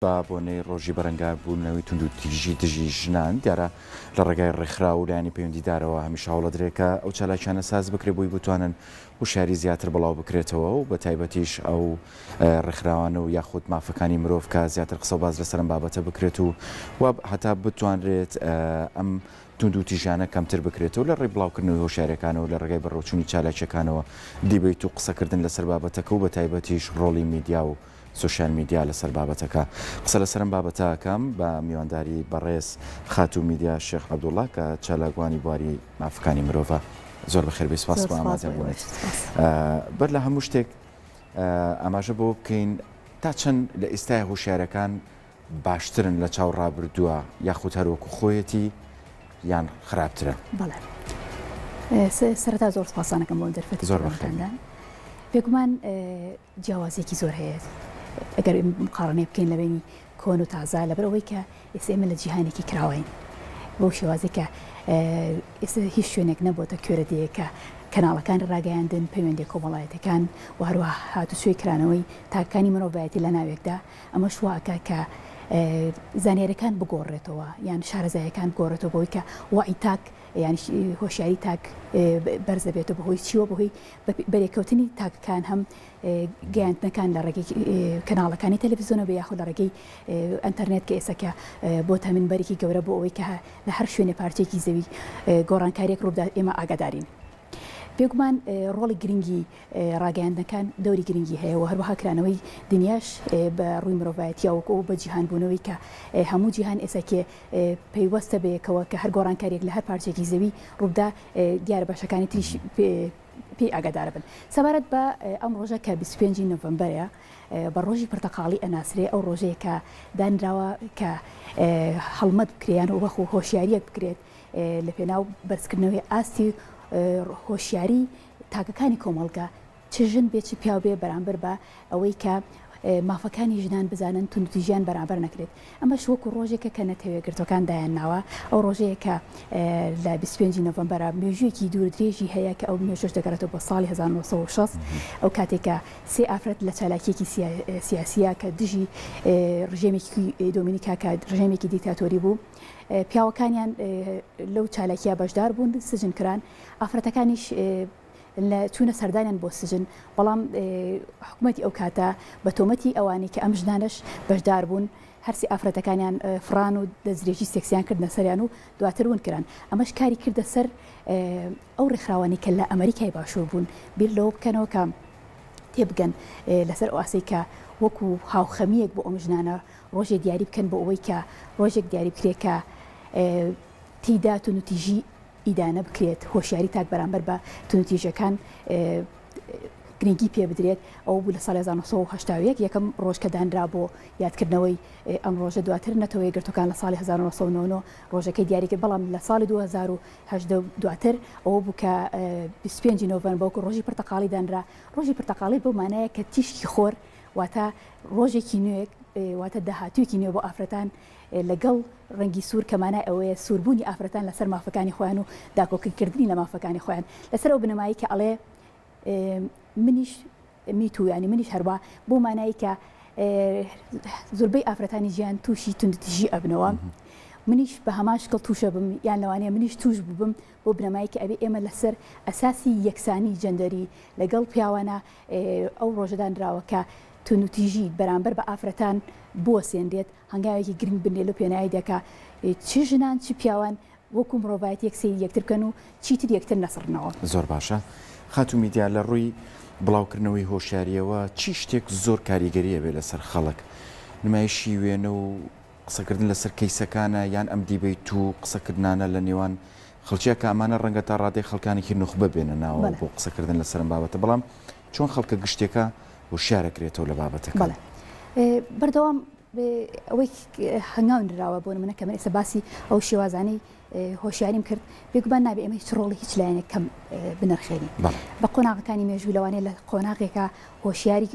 با بۆنەی ڕۆژی بەرەنگار بوونەوەی تونند و تیژی دژی ژنان دیارە لە ڕێگای ڕێکخرا و لایانی پەیوەندیدارەوە هەمیشە هەوڵە درێکە ئەو چالاکیانە ساز بکرێت بۆی بتوانن وشاری زیاتر بڵاو بکرێتەوە و بە تایبەتیش ئەو ڕێکخراوانە و یاخود مافەکانی مرۆڤ کە زیاتر قسە و باز لەسەر ئەم بابەتە بکرێت و هەتا بتوانرێت ئەم تونند و تیژانە کەمتر بکرێتەوە لە ڕێی بڵاوکردنەوەی هۆشیارەکانەوە لە ڕێگای بەڕێوەچوونی چالاکیەکانەوە دیبیت و قسەکردن لەسەر بابەتەکە و بە تایبەتیش ڕۆڵی میدیا و سوشیال میدیا لەسەر بابەتەکە قسە لەسەرم بابەتەکەم بە میوانداری بەڕێز خاتوو میدیا شێخ عەبدوڵڵا کە چالاکوانی بواری مافەکانی مرۆڤە زۆر بەخێر بێ سوپاس بۆ ئامادەبوونیت بەر لە هەموو شتێک ئاماژە بۆ بکەین تا چەند لە ئێستای هۆشیارەکان باشترن لە چاو ڕابردووە یاخود هەروەکو خۆیەتی یان خراپترە. بەڵێ سەرەتا زۆر سپاسانەکەم بۆ دەرفەتی زۆر بەخێر. بێگومان جیاوازێکی زۆر هەیە ئەگەر مقارنەی بکەین لە بینی کۆن و تازا لەبەرەوەی کە ئێستا ئێمە لە جیهانێکی کراوین بەو شێوازێک کە ئێستا هیچ شوێنێک نەبووتە کوێرە دەیەکە کەناڵەکان ڕاگەیاندن پەیوەندی کۆمەڵایەتەکان و هەروە هاتوچۆی کرانەوەی تاکانی مرۆڤایەتی لە ناوێکدا ئەمە شواکە کە زانیاریەکان بگۆڕێتەوە یان شارەزایەکان بگۆڕێتەوە بەوەی کە وای تاک یعنی هۆشیاری تاک بەرزە بێتەوە بەهۆی چیوە بەهۆی بەرێکەوتنی تاکەکان هەم گەیاندنەکان لە ڕێگەی کەناڵەکانی تەلەڤیزیۆنە بە یاخود لە ڕێگەی ئەنتەرنێت کە ئێستا بۆ تەمینبەرێکی گەورە بۆ ئەوەی کە لە هەر شوێنێ پارچێکی زەوی گۆڕانکاریەک ڕوودا ئێمە ئاگادارین. بێگومان ڕۆڵی گرنگی ڕاگەیاندنەکان دەوری گرنگی هەیە و هەروەها کرانەوەی دنیاش بە ڕووی مرۆڤایەتیەوە بە جیهان بوونەوەی کە هەموو جیهان ئێساکێ پەیوەستە بەیەکەوە کە هەر گۆڕانکاریەک لە هەر پارچێکی زەوی ڕوودا دیارە باشەکانی تریش پێی ئاگادار بن. سەبارەت بە ئەم ڕۆژە کە 25 نۆڤەمبەرە بە ڕۆژی پرتەقاڵی ئەناسرێ ئەو ڕۆژەیە کە دانراوە کە هەڵمەت بکرێن و وەخو هۆشیاریەک بکرێت لە پێناو بەرزکردنەوەی ئاستی هۆشیاری تاکەکانی کۆمەڵگە چ ژن بێ چ پیاو بێ بەرامبەر بە ئەوەی کە مافەکانی ژنان بزانن توندوتیژیان بەرامبەر نەکرێت ئەمەش وەکو ڕۆژێکە کە نەتەوێگرتوەکان دایانناوە ئەو ڕۆژەیە کە لە 25 نۆڤەمبەرە مێژوویەکی دوورودرێژی هەیە کە ئەو مێژوش دەگەڕێتەوە بە ساڵی 1960 ئەو کاتێکە سێ ئافرەت لە چالاکیەکی سیاسیە کە دژی ڕژێمێکی دۆمینیکا کە ڕژێمێکی دیکتاتۆری بوو پیاوەکانیان لەو چالاکیە بەشدار بوون سجن کران ئافرەتەکانیش لە چوونە سەردانیان بۆ سجن بەڵام حکوومەتی ئەو کاتە بە تۆمەتی ئەوانی کە ئەم ژنانش بەشدار بوون هەرسی ئافرەتەکانیان فران و دەستدرێژی سێکسیان کردنە سەریان و دواتر ون کران ئەمەش کاری کردە سەر ئەو ڕێکخراوانی کە لە ئەمریکای باشوور بوون بیر لەوە بکەنەوە کە تێبگەن لەسەر ئەواسەی کە وەکو هاوخەمیەک بۆ ئەم ژنانە ڕۆژێ دیاری بکەن بۆ ئەوەی کە ڕۆژێک دیاری بکرێت کە تیدا تونوتیژی ئیدانە بکرێت هۆشیاری تاک بەرامبەر بە تونوتیژەکان گرنگی پێ بدرێت ئەو بوو لە ساڵی 1970 یەکەم ڕۆژ کە دانرا بۆ یادکردنەوەی ئەم ڕۆژە دواتر نەتەوەی گرتوەکان لە ساڵی 1990 ڕۆژەکەی دیاریکرد بەڵام لە ساڵی 2010 دواتر ئەوە بوو کە 25 نۆڤەمبەر بۆکو ڕۆژی پرتەقاڵی دانرا ڕۆژی پرتەقاڵی بەو مانایە کە تیشکی خۆر واتە ڕۆژێکی نوێک واتە داهاتوویەکی نوێ بۆ ئافرەتان لەگەڵ ڕەنگی سوور کەمانە ئەوەیە سووربوونی ئافرەتان لەسەر مافەکانی خۆیان و داکۆکردنی لە مافەکانی خۆیان لەسەر ئەو بنەمایی کە ئەڵێ منیش میتویانی منیش هەروە بۆ مانایی کە زۆربەی ئافرەتانی ژیان تووشی توندتیژی ئەبنەوە منیش بە هەماشکڵ تووشە بم یان لەوانەیە منیش توش ببم بۆ بنەمایی کە ئەبێ ئێمە لەسەر ئەساسی یەکسانی جەندەری لەگەڵ پیاوانە ئەو ڕۆژەدانراوە کە تونوتیژی بەرامبەر بە ئافرەتان بۆ سێندێت هەنگاوێکی گرنگ بنێ لە پێناایی دەکا چ ژنان چ پیاوان وەکو مرۆڤایەتی یەکسەی یەکتر بکەن و چیتر یەکتر نەسڕنەوە. زۆر باشە. خاتوو میدیا لە ڕووی بڵاوکردنەوەی هۆشیاریەوە چی شتێک زۆر کاریگەریە بێ لەسەر خەڵک نمایشی وێنە و قسەکردن لەسەر کەیسەکانە یان ئەم دیبیت و قسەکردانە لە نێوان خەڵکیە کە ئەمانە ڕەنگە تا ڕادەی خەڵکانێکی نوخبە بێنە ناوە بۆ قسەکردن لەسەر بابەتە بەڵام چۆن خەڵکە گشتێکە هۆشیارەکرێتەوە لە بابەتەکە. بەردەوام ئەوەی هەنگاونراوە بۆ منە کە من ئێستا باسی ئەو شێوازانەی هۆشیاریم کرد بێگومان نابێ ئەمە هیچ ڕۆڵی هیچ لایەنێک کەم بنرخێنی بە قۆناغەکانی مێژوو لەوانەیە لە قۆناغێکە هۆشیاری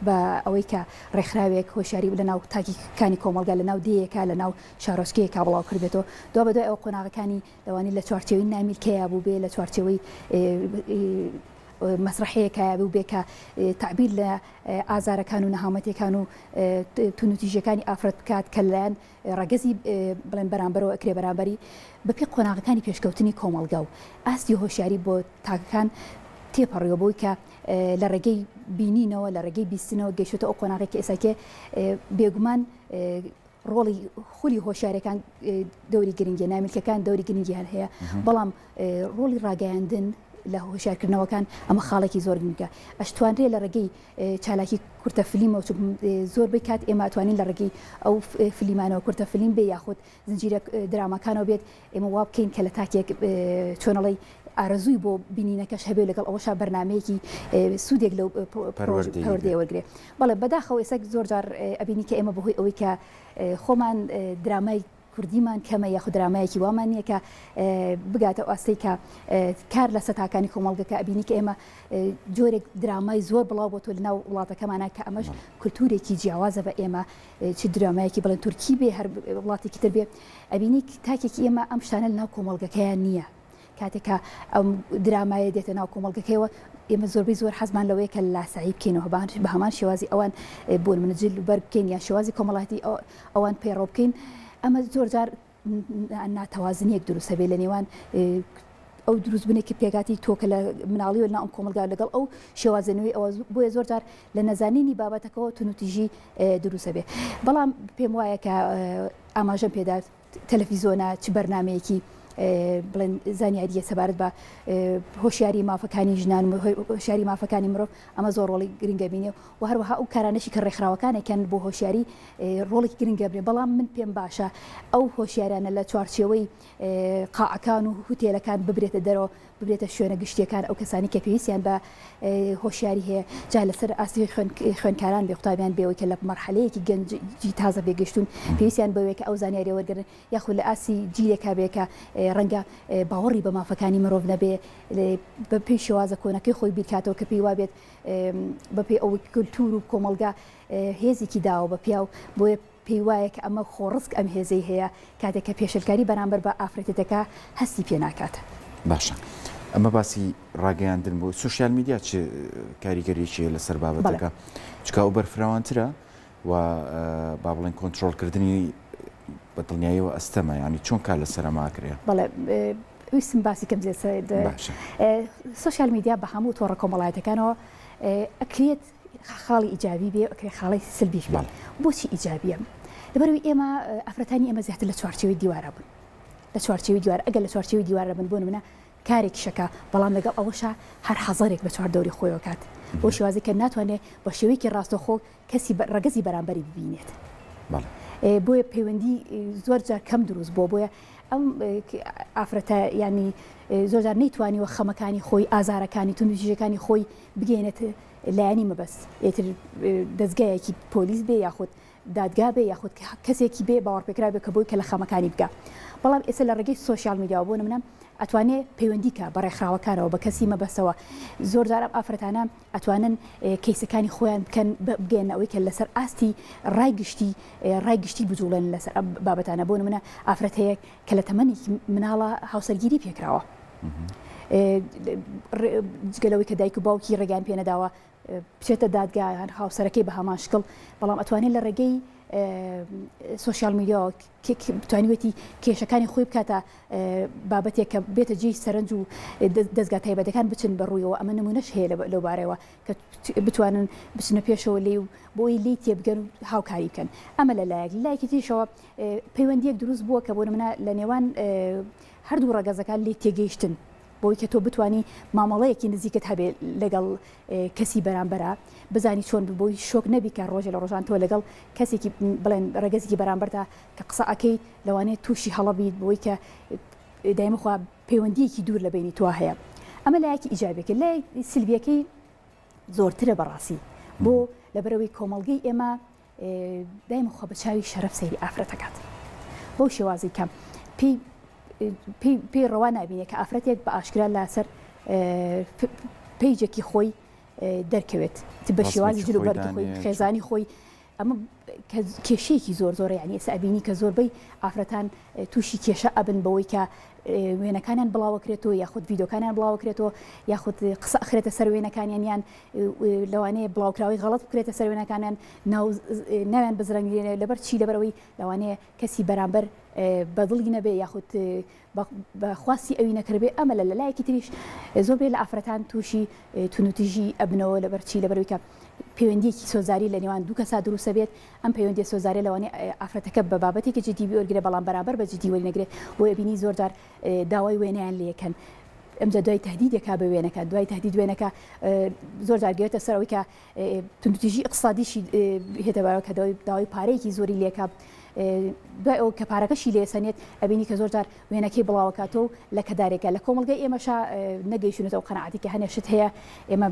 بە ئەوەی کە ڕێکخراوێک هۆشیاری لە ناو تاکیەکانی کۆمەڵگا لە ناو دەیەکە لە ناو شارۆچکەیەکا بڵاو کردێتەوە دو بەدوای ئەو قۆناغەکانی لەوانی لە چوارچێوەی نامیلکەیە بوو بێ لە چوارچێوەی مەسرحەیەکە بوو بێکە تعبیر لە ئازارەکان و نەهامەتەکان و تونوتیژەکانی ئافرەت بکات کە لەلایەن ڕەگەزی بڵێن بەرامبەرەوە ئەکرێ بەرامبەری بەپێ قۆناغەکانی پێشکەوتنی کۆمەڵگا و ئاستی هۆشیاری بۆ تاکەکان تێپەڕیەوە بۆی کە لە ڕێگەی بینینەوە لە ڕێگەی بیستنەوە گەیشتە ئەو قۆناغێکی ئێساکێ بێگومان ڕۆڵی خولی هۆشیارەکان دەوری گرنگی نامیلکەکان دەوری گرنگیان هەیە بەڵام ڕۆڵی ڕاگەیاندن لە هۆشیارکردنەوەکان ئەمە خاڵێکی زۆر گرنگە ئەشتوانرێ لە ڕێگەی چالاکی کورتە فلیمەوە زۆربەی کات ئێمە ئەتوانین لە ڕێگەی ئەو فلیمانەوە کورتە فلیم بێ یاخود زنجیرە درامەکانەوە بێت ئێمە وا بکەین کە لە تاکێک چۆنەڵی ئارەزووی بۆ بینینەکەش هەبێ لەگەڵ ئەوەشا بەرنمەیەکی سوودێک لەو پەروەردەیەوەرگێ بەڵێ بەداخەوە ئێستا زۆر جار ئەبینی کە ئێمە بەهۆی ئەوەی کە خۆمان درامای کوردیمان کەمە یاخود درامایەکی وامان نییە کە بگاتە ئاستەی کە کار لە سەتاکانی کۆمەڵگەکە ئەبینی کە ئێمە جۆرێک درامای زۆر بڵاو بۆ تۆ لەناو وڵاتەکەمانە کە ئەمەش کولتورێکی جیاوازە بە ئێمە چ درامایەکی بڵێن تورکی بێ هەر وڵاتێکی تر بێ ئەبینی تاکێکی ئێمە ئەم شتانە لەناو کۆمەڵگەکەیان نییە کاتێکە ئەم درامایە دێتە ناو کۆمەڵگەکەیەوە ئێمە زۆربەی زۆر حەزمان لەوەیە کە لاسایی بکەینەوە بە هەمان شێوازی ئەوان بۆ منجل بەر بکەین یا شێوازی کۆمەڵاتی ئەوان پەیڕۆ بکەین ئەمە زۆر جار ناتەوازنیەک دروستە بێ لە نێوان ئەو دروست بنێکی پێگاتی تۆکە لە مناڵی و لە ئەم کۆمەلگا لەگەڵ ئەو شێوازنەوەی ئەوە بۆیە زۆر جار لە نەزانینی بابەتەکەەوە تونوتیژی دروستە بێ بەڵام پێم وایە کە ئاماژەم پێدا تەلەڤیزۆنە چ بەرنمەیەکی بڵێن زانیاریە سەبارەت بە هۆشیاری مافەکانی ژنان هۆشیاری مافەکانی مرۆڤ ئەمە زۆر ڕۆڵی گرنگە بینێ و هەروەها ئەو کارانەشی کە ڕێکخراوەکانێکیان بۆ هۆشیاری ڕۆڵێکی گرنگە بێ بەڵام من پێم باشە ئەو هۆشیارانە لە چوارچێوەی قاعەکان و هوتێلەکان ببرێتە دەرەوە ببرێتە شوێنە گشتیەکان ئەو کەسانی کە پێویستیان بە هۆشیاری هەیە جا لەسەر ئاستی خوێنکاران بێ قوتابیان بێەوەی کە لە مەرحەلەیەکی گەنجی تازە بێگەشتون پێویستیان بەوەیە کە ئەو زانیاری وەرگرن یاخود لە ئاسی جیلێکا بێکە ڕەنگە باوەڕی بە مافەکانی مرۆڤ نەبێ بە پێی شێوازە کۆنەکەی خۆی بیرکاتەوە کە پێی وابێت بەپێی ئەو کولتور و کۆمەلگا هێزێکی داوە بە پیاو بۆیە پێی وایە کە ئەمە خۆڕسک ئەم هێزەی هەیە کاتێک کە پێشلکاری بەرامبەر بە ئافرەتەکە هەستی پێ ناکاتە باشە ئەمە باسی ڕاگەیاندن بۆ سوشیال میدیا چ کاریگەریەکیە لەسەر بابەتەکە چکە ئەو بەرفراوانترە و با بڵێن کۆنتترۆلکردنی بەدڵنیاییەوە ئەستەمە ینی چۆن کار لە سەرماکرێ بەڵێ ویستم باسی کەم سوشیال میدیا بە هەموو تۆڕە کۆمەڵایەتەکانەوە ئەکرێت خاڵی ئیجابی بێ ئەکرێت خاڵی سلبیش بێ بۆچی ئیجابیە لەبەرەوەی ئێمە ئافرەتانی ئێمە زیاتر لە چوارچێوەی دیوارە بوون لە چوارچێوەی دیوار ئەگەر لە چوارچێوەی دیوارە بن بۆ منە کارێک شەکە بەڵام لەگەڵ ئەوەشە هەر حەزارێک بە چوار دەوری خۆیەوە کات بۆ شێوازی کە ناتوانێت بە شێوەیەکی ڕاستەخۆ کەسی ڕەگەزی بەرامبەری ببینێت بۆیە پەیوەندی زۆر جار کەم دروست بۆیە ئەم ئافرەتە ینی زۆر جار نەیتوانیوە خەمەکانی خۆی ئازارەکانی توندوتیژەکانی خۆی بگەێنێت لایەنی مەبەست ئێتر دەستگایەکی پۆلیس بێ یاخود دادگا بێ یاخود کەسێکی بێ باوەڕپێکرا بێ کە بۆی کە لە خەمەکانی بگە بەڵام ئێستا لە ڕێگەی سوشیال میدیا بۆ نمونە ئەتوانێت پەیوەندیکە بە ڕێکخراوەکانەوە بە کەسی مەبەستەوە زۆر جار ئەم ئافرەتانە ئەتوانن کەیسەکانی خۆیان بکەن بگەێنە ئەوەی کە لەسەر ئاستی ڕایگشتی بجوڵێن لەسەر بابەتانە بۆ نمونە ئافرەت هەیە کە لە تەمەنێکی مناڵە هاوسەرگیری پێکراوە جگەلەوەی کە دایک و باوکی ڕێگان پێ نەداوە بچێتە دادگایان هاوسەرەکەی بە هەمان شکڵ بەڵام ئەتوانێت لە ڕێگەی سوشیال میدیا بتوانیوەتی کێشەکانی خۆی بکاتە بابەتێک کە بێتە جێی سەرنج و دەستگا تایبەتەکان بچن بەڕوویەوە ئەمە نمونەش هەیە لەو بارەوە کە بتوانن بچنە پێشەوە لێ و بۆی لی تێبگەن و هاوکاری بکەن ئەمە لە لایەکی تریشەوە پەیوەندیەک دروست بووە کە بۆ نمونە لە نێوان هەردوو ڕەگەزەکان لێ تێگەیشتن بۆی کە تۆ بتانی مامەڵەیەکی نزیکت هەبێ لەگەڵ کەسی بەرامبەرە بزانی چۆن بۆی شۆک نەبی کە ڕۆژە لە ڕۆژان تۆ لەگەڵ کەسێکی بڵێن ڕێگەزێکی بەرامبەردا کە قسە ئەەکەی لەوانێت تووشی هەڵەبیت بۆی کە دایمەخوا پەیوەندیەکی دوور لە بینی توا هەیە ئەمە لایەکی ئیجابێکە لای سلبیەکەی زۆرترە بەڕاستی بۆ لەبەرەوەی کۆمەڵگەی ئێمە دایمەخوا بە چاوی شەرەف سەیری ئافرەتەکات بۆ شێوازی کەم پێی ڕەوا نابینێت کە ئافرەتێک بە ئاشکرا لەسەر پیجێکی خۆی دەرکەوێت بە شێوازی جلوبەرگی خۆی خێزانی خۆی ئەمە کێشەیەکی زۆر یعنی ئێستا ئەبینی کە زۆربەی ئافرەتان تووشی کێشە ئەبن بەوەی کە وێنەکانیان بڵاوەکرێتەوە یاخود ڤیدۆکانیان بڵاوەکرێتەوە یاخود قسە ئەخرێتە سەر وێنەکانیان یان لەوانەیە بڵاوکراوی غەڵەت بکرێتە سەر وێنەکانیان ناویان بزرەنگێنێ لەبەر چی لەبەرەوەی لەوانەیە کەسی بەرامبەر بەدڵی نەبێ یاخود بەخواستی ئەوی نەکردبێ ئەمە لە لایەکی تریش زۆر بێ لە ئافرەتان تووشی تونوتیژی ئەبنەوە لەبەر چی لەبەرەوەی کە پەیوەندیەکی سۆزاری لە نێوان دوو کەسا دروستە بێت ئەم پەیوەندی سۆزاری لەوانەیە ئافرەتەکە بە بابەتێکی جدی وەرگرێ بەڵام بەرامبەر بە جدی وەرنەگرێت بۆ ئەبینی زۆرجار داوای وێنەیان لێکەن ئەمجا دوای تهدیدێکا بە وێنەکە دوای تهدید وێنەکە زۆرجار گەوێتە سەرەوەی کە تونوتیژی اقتصادیشی هێتە بارەوە کە داوای پارەیەکی زۆری لێکە دوای ئەو کە پارەکەشی لێسەنێت ئەبینی کە زۆرجار وێنەکەی بڵاوکاتەوە لە کەدارێکە لە کۆمەلگای ئێمەشا نەگەیشتونێتەوە قەنەعەتی کە هەنێشت هەیە ئێمە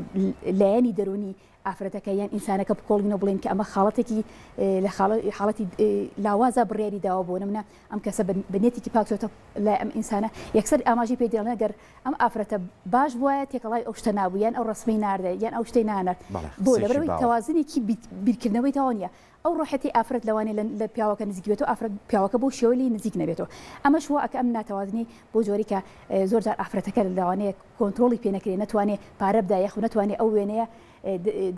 لایەنی دەرونی ئافرەتەکە یان ئینسانەکە بکۆڵینەوە بڵێن کە ئەمە خاڵەتێکی لە حاڵەتی لاوازە بڕیاری داوە بۆ نمونە ئەم کەسە بنێتێکی پاکچۆتە لای ئەم ئینسانە یەکسەر ئاماژی پێدێڵنە گەر ئەم ئافرەتە باش بووە تێکەڵای ئەو شتە نابوو یان ئەو ڕسمی ناردە یان ئەو شتەی نانەت بۆ لەبەرەوەی تەوازنێکی بیرکردنەوەی تاوە نیە ئەو ڕۆحەتی ئافرەت لەوانێ لە پیاوەکە نزیک بێتەوە ئافرەت پیاوەکە بۆ شێوەی نزیک نەبێتەوە ئەمەش وە ئەکە ئەم ناتەوازنی بۆ جۆری کە زۆرجار ئافرەتەکە لەوانەیە کۆنتترۆلی پێ نەکرێت نتوانێت پارە بدایە خو نتوانێت ئەو وێنەیە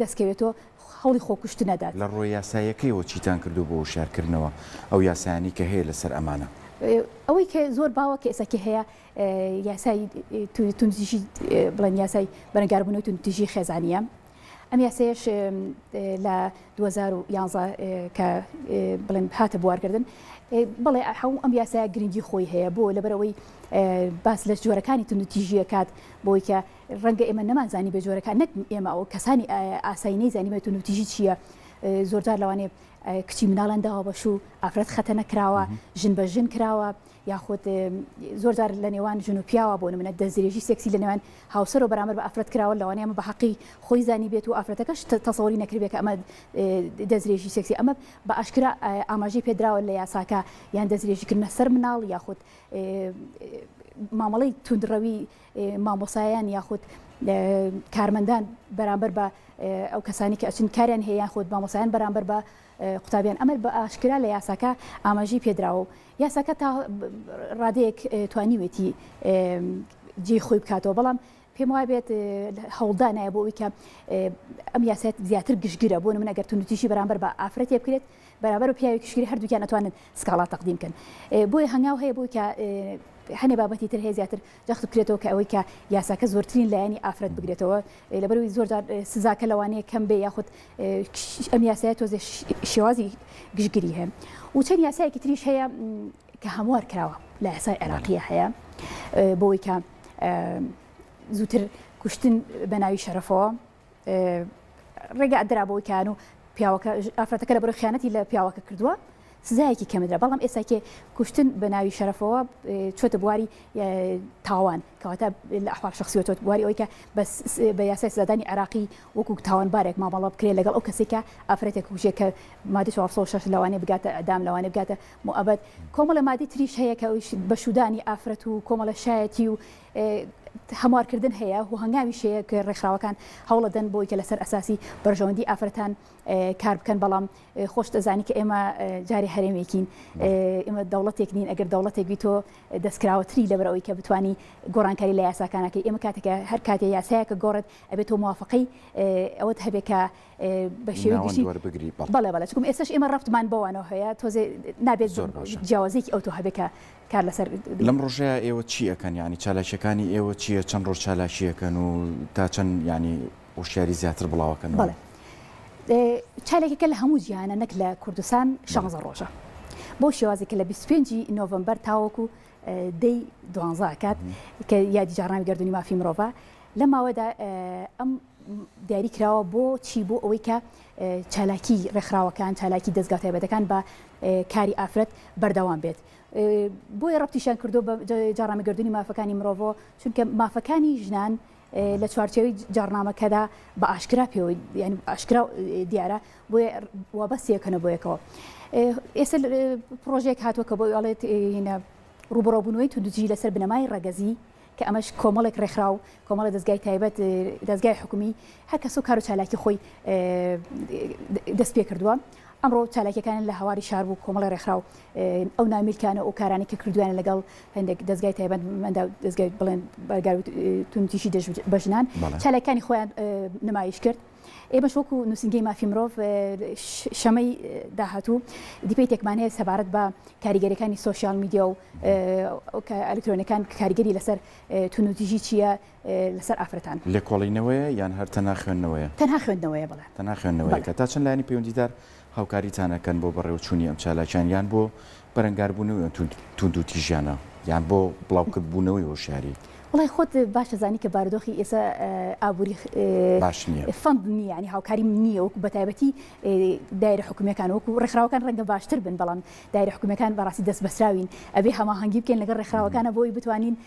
دەستکەوێتەوە هەوڵی خۆکوشت نەدات لە ڕۆی یاسایەکەیەوە چیتان کردو بۆ شارکردنەوە ئەو یاسایانی کە هەیە لەسەر ئەمانە ئەوەی کە زۆر باوە کە ئێساکی هەیە یاسای تونتیژی بڵێن یاسای بەرەنگاربوونەوەی تونتیژی خێزانیە ئەم یاسایش لە 2011 کە بڵێن هاتە بوارکردن بڵێ ئەم یاسای گرنگی خۆی هەیە بۆ لەبەرەوەی باس لە جۆرەکانی تونتیژیە کات بۆی کە ڕەنگە ئێمە نەمانزانی بە جۆرەکان نەک ئێمە ئەو کەسانی ئاسایی نەیزانی بە تونتیژی چییە زۆرجار لەوانێ کچی مناڵەن داوە بەش و ئافرەت خەتە نەکراوە ژن بە ژن کراوە یاخود زۆرجار لە نێوان ژن و پیاوە بۆ نمونە دەستدرێژی سێکسی لە نێوان هاوسەر و بەرامبەر بە ئافرەت کراوە لەوانەیە ئەمە بە حەقی خۆی زانی بێت و ئافرەتەکەش تەسەووری نەکردبێت کە ئەمە دەستدرێژی سێکسی ئەمە بە ئاشکرا ئاماژەی پێدراوە لە یاساکە یان دەستدرێژیکردنە سەر مناڵ یاخود مامەڵەی توندڕەوی مامۆسایان یاخود کارمەندان بەرامبەر بە ئەو کەسانی کە ئەچین کاریان هەیە خۆت مامۆسایان بەرامبەر بە قوتابیان ئەمە بە ئاشکرا لە یاساکە ئاماژی پێدراوە یاساکە تا ڕادەیەک توانیوێتی جێ خۆی بکاتەوە بەڵام پێم وایە بێت هەوڵدا نایە بۆ ئەوی کە ئەم یاسایەت زیاتر گشتگیرە بۆ نمونە ئەگەر تونوتیژی بەرامبەر بە ئافرەتێ بکرێت بەرامبەر و پیاوی گشتگیری هەردووکیان ئەتوانن سکاڵا تەقدیم بکەن بۆیە هەنگاو هەیە بۆی کە هەنێ بابەتی تر هەیە زیاتر جەخت بکرێتەوە کە ئەوەی کە یاساکە زۆرترین لایەنی ئافرەت بگرێتەوە لەبەرەوەی زۆرجار سزاکە لەوانەیە کەم بێ یاخود ئەم یاسایە تۆزێ شێوازی گشتگیری هەیە و چەند یاسایەکی تریش هەیە کە هەموار کراوە لە یاسای عێراقیە هەیە بۆی کە زووتر کوشتن بە ناوی شەرەفەوە ڕێگە ئەدرابەوەی کان و پیاوەکە ئافرەتەکە لە بەرەو خیانەتی لە پیاوەکە کردووە سزایەکی کەمدرا بەڵام ئێستاکێ کوشتن بە ناوی شەرەفەوە چۆتە بواری تاوان کەواتە لە ئەحوال شخصیەوە بواری ئەوەی کە بە یاسای سزادانی عێراقی وەکو تاوانبارێک مامەڵە بکرێت لەگەڵ ئەو کەسێکە ئافرەتێک کوژێ کە مادەی 406 لەوانێ بگاتە ئەدام لەوانێ بگاتە موعەبەد کۆمەڵە مادەی تریش هەیە کە بە شودانی ئافرەت و کۆمەڵە شایەتی و هەموارکردن هەیە و هەنگاوی شەیە کە ڕێکخراوەکان هەوڵە دەن بۆی کە لەسەر ئەساسی بەرژەوەندی ئافرەتان کار بکەن بەڵام خۆش دەزانی کە ئێمە جاری هەرێمێکین ئێمە دەوڵەتێک نین ئەگەر دەوڵەتێک بیتۆ دەستکراوەتری لەبەرەوەی کە بتوانی گۆڕانکاری لە یاساکانەکەی ئێمە کاتێکە هەر کاتێ یاسایەکە گۆڕێت ئەبێتەوە موافقەی ئەوەت هەبێت کە بە شێوەی بەڵێ بەڵێ چکم ئێستش ئێمە ڕفتمان بەوانەوە هەیە تۆزێ نابێت جیاوازێکی ئەو تۆ هەبێت کە کار لەسەر لەم ڕۆژەیە ئێوە چی ئەەکەن ینی چالاشەکانی ئێوە چییە چەند ڕۆژ چالاشیەکەن و تا چەند ینی وشیاری زیاتر بڵاوەکەن بڵێ چالێکەکە لە هەموو جیهانە نەک لە کوردستان 16 ڕۆژە بۆ شێوازێکە لە 25 نۆڤەمبەر تاوەکو دەی 12 کات کە یادی جاڕنامی گەردونی مافی مرۆڤە لە ماوەدا ئەم دیاری کراوە بۆ چی بۆ ئەوەی کە چالاکی ڕێکخراوەکان چالاکی دەستگا تایبەتەکان بە کاری ئافرەت بەردەوام بێت بۆیە ڕەبتیشان کردو بە جاڕنامی گەردونی مافەکانی مرۆڤ چونکە مافەکانی ژنان لە چوارچێوەی جاڕنامەکەدا بە ئاشکرا پێوەی یعنی ئاشکرا دیارە بۆیە وابەستیەکەنە بۆ یەکەوە ئێستا پرۆژێک هاتووە کە بۆ ئەڵێت ڕوبڕۆبوونەوەی تونتیژی لەسەر بنەمای ڕەگەزی کە ئەمەش کۆمەڵێک ڕێکخراو کۆمەڵە دەستگای تایبەت دەستگای حکومی هەر کەس و کار و چالاکی خۆی دەست پێ کردووە ئەمڕۆ چالاکیەکان لە هەواری شار بوو کۆمەڵی ڕێکخراو ئەو نامیلکانە ئەو کارانی کە کردویانە لەگەڵ هەندێک دەستگای تایبەتمەندە دەستگای بڵێن بەرگار و تونتیشی بەژنان چالاکانی خۆیان نمایش کرد. ئێمەش وەکو نووسنگەی مافی مرۆڤ شەمەی داهاتوو دیپەیتێکمان هەیە سەبارەت بە کاریگەریەکانی سۆشیال میدیا و ئەلکترۆنیەکان کاریگەری لەسەر تونوتیژی چییە لەسەر ئافرەتان لێکۆڵینەوەیە یان هەر تەنها خوێندنەوەیە تەنها خوێندنەوەیە بڵێ تەنها خوێندنەوەیە کە تا چەند لایانی پەیوەندیدار هاوکاریتانەکەن بۆ بەڕێوەچوونی ئەم چالاکیان یان بۆ بەرەنگاربوونەوەی توندوتیژیانە یان بۆ بڵاوکردبوونەوەی هۆشیاری وڵی خۆت باشە زانی کە بارودۆخی ئێستا ئابووری باش نییە فەند نییە ینی هاوکاری نییە وەکو بەتایبەتی دایرە حکوومیەکان وەکو ڕێکخراوەکان ڕەنگە باشتر بن بەڵام دایرە حکوومیەکان بەڕاستی دەست بەسراوین ئەبێ هەماهەنگی بکەین لەگەڵ ڕێکخراوەکانە بۆی بتوانین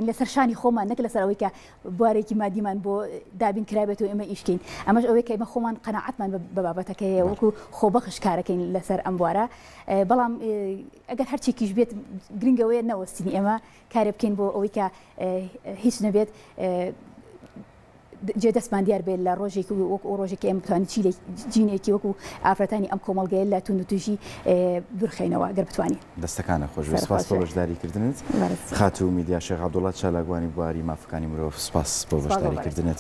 لەسەر شانی خۆمان نەک لەسەر ئەوەی کە بوارێکی مادیمان بۆ دابین کرابێت و ئێمە ئیشکەین ئەمەش ئەوەی کە ئێمە خۆمان قەناعەتمان بە بابەتەکەیە وەکو خۆبەخش کارەکەین لەسەر ئەم بوارە بەڵام ئەگەر هەرچێکیش بێت گرنگەوەیە نەوەستنی ئێمە کارێ بکەین بۆ ئەوەی کە هیچ نەبێت جێ دەستمان دیار بێت لە ڕۆژێکی وەکو ڕۆژێکی ئێمە بتوانین جینێکی وەکو ئافرەتانی ئەم کۆمەڵگەیە لە توندوتیژی دوورخینەوە گەر بتوانین دەستەکانە خۆش سپاس بۆ بەشداریکردنت خاتوو میدیا شێخ عەبدوڵڵا چالاکوانی بواری مافەکانی مرۆڤ سپاس بۆ بەشداریکردنت